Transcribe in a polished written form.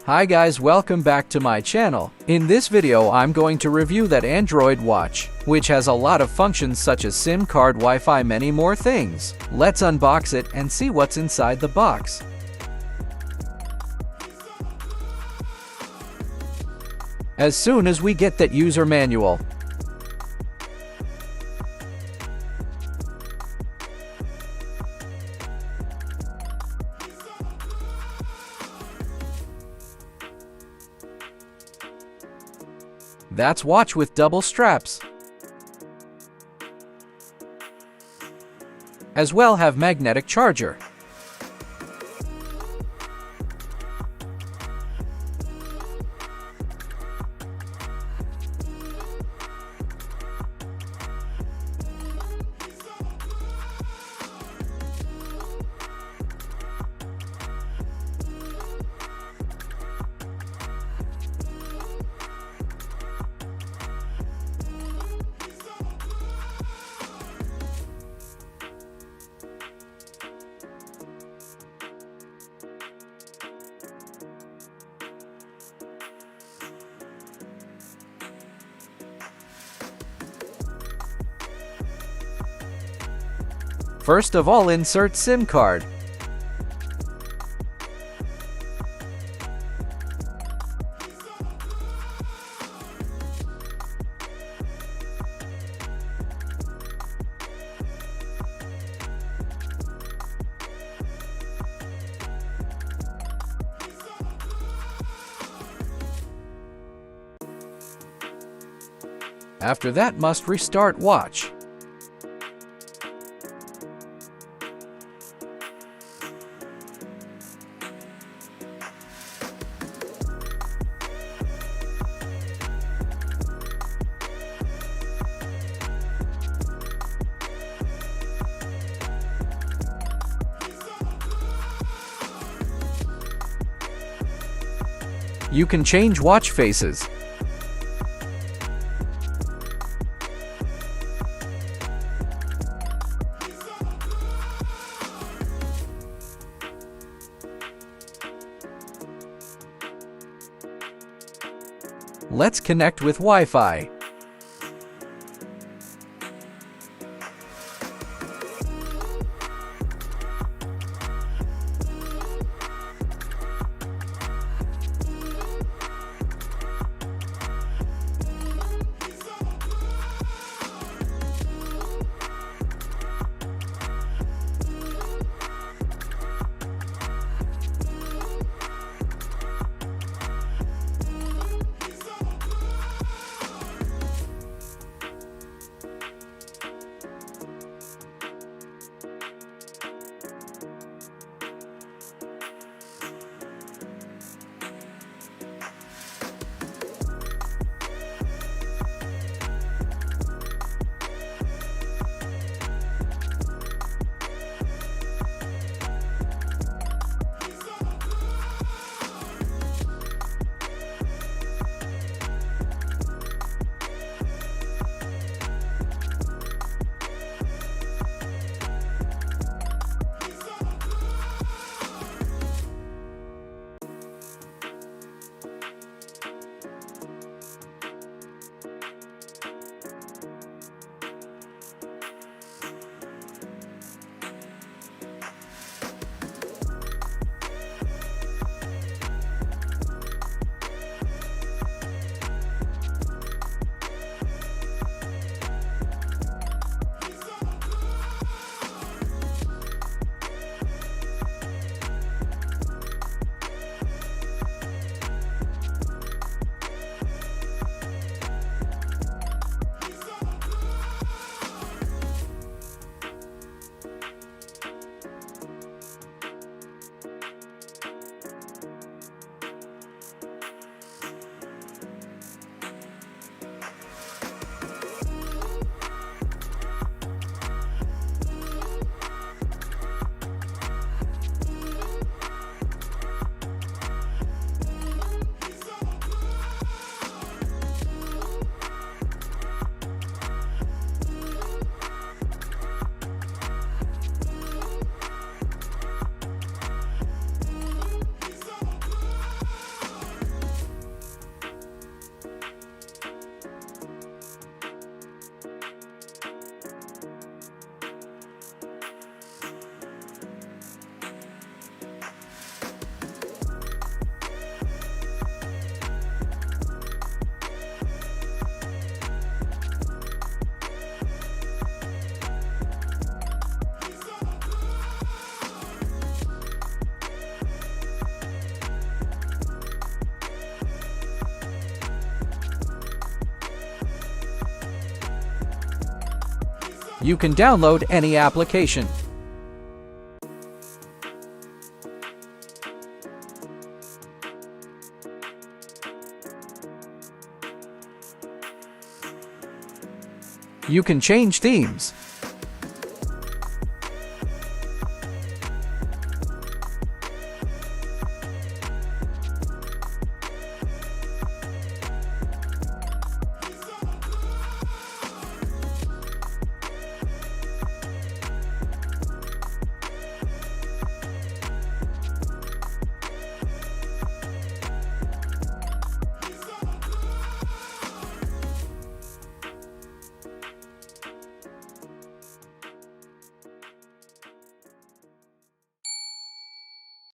Hi guys, welcome back to my channel. In this video I'm going to review that Android watch, which has a lot of functions such as SIM card, Wi-Fi, many more things. Let's unbox it and see what's inside the box. As soon as we get that user manual, that's watch with double straps. As well have magnetic charger. First of all, insert SIM card. After that, must restart watch. You can change watch faces. Let's connect with Wi-Fi. You can download any application. You can change themes.